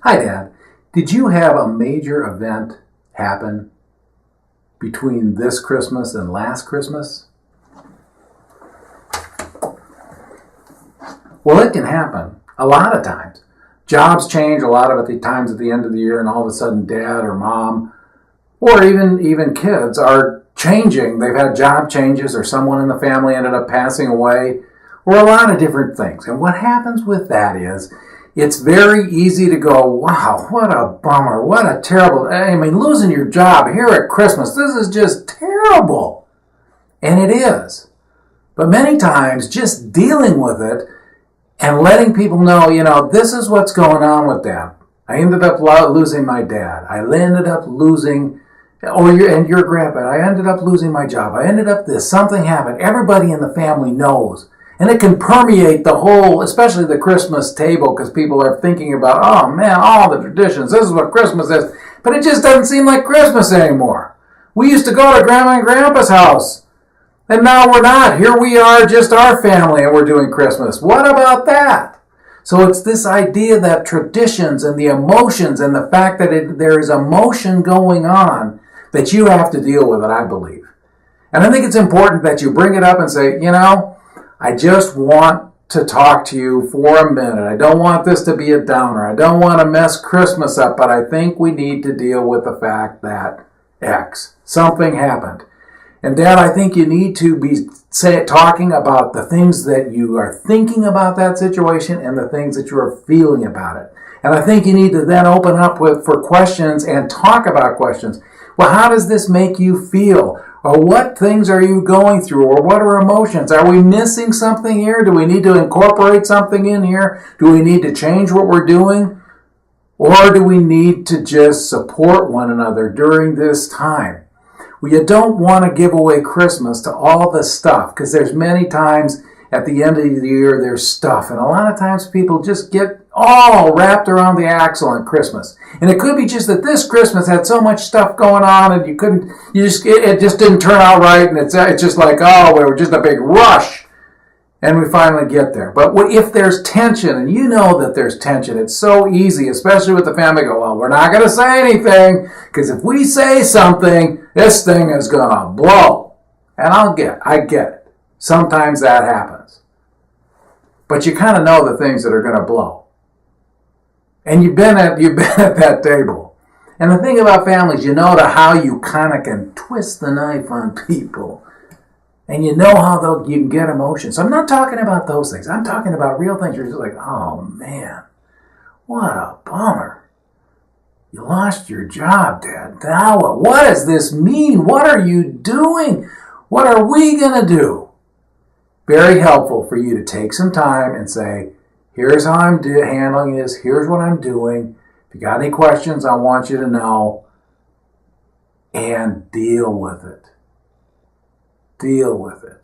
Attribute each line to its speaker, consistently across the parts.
Speaker 1: Hi, Dad. Did you have a major event happen between this Christmas and last Christmas? Well, it can happen a lot of times. Jobs change a lot of times at the end of the year, and all of a sudden dad or mom or even kids are changing. They've had job changes, or someone in the family ended up passing away, or a lot of different things. And what happens with that is it's very easy to go, wow, what a bummer, what a terrible, losing your job here at Christmas, this is just terrible. And it is. But many times just dealing with it and letting people know, this is what's going on with that. I ended up losing my dad. I ended up losing, your grandpa. I ended up losing my job. I ended up this. Something happened. Everybody in the family knows. And it can permeate the whole, especially the Christmas table, because people are thinking about, oh man, all the traditions. This is what Christmas is. But it just doesn't seem like Christmas anymore. We used to go to Grandma and Grandpa's house. And now we're not. Here we are, just our family, and we're doing Christmas. What about that? So it's this idea that traditions and the emotions and the fact that there is emotion going on that you have to deal with it, I believe. And I think it's important that you bring it up and say, I just want to talk to you for a minute. I don't want this to be a downer. I don't want to mess Christmas up, but I think we need to deal with the fact that X, something happened. And Dad, I think you need to be talking about the things that you are thinking about that situation and the things that you are feeling about it. And I think you need to then open up for questions and talk about questions. Well, how does this make you feel? Or what things are you going through? Or what are emotions? Are we missing something here? Do we need to incorporate something in here? Do we need to change what we're doing? Or do we need to just support one another during this time? Well, you don't want to give away Christmas to all the stuff, because there's many times at the end of the year there's stuff, and a lot of times people just get all wrapped around the axle at Christmas. And it could be just that this Christmas had so much stuff going on, and it just didn't turn out right, and it's just like, we were just a big rush, and we finally get there. But if there's tension, and you know that there's tension, it's so easy, especially with the family, we're not going to say anything, because if we say something, this thing is going to blow. And I get it. Sometimes that happens. But you kind of know the things that are going to blow. And you've been at that table. And the thing about families, you know how you kind of can twist the knife on people. And you know how you can get emotions. So I'm not talking about those things. I'm talking about real things. You're just like, oh man, what a bummer. You lost your job, Dad. Now what? What does this mean? What are you doing? What are we going to do? Very helpful for you to take some time and say, here's how I'm handling this. Here's what I'm doing. If you got any questions, I want you to know. And deal with it. Deal with it.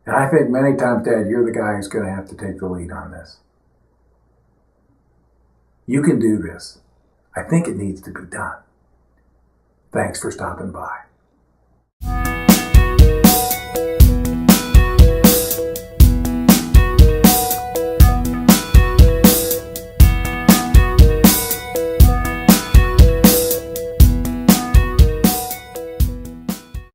Speaker 1: And I think many times, Dad, you're the guy who's going to have to take the lead on this. You can do this. I think it needs to be done. Thanks for stopping by.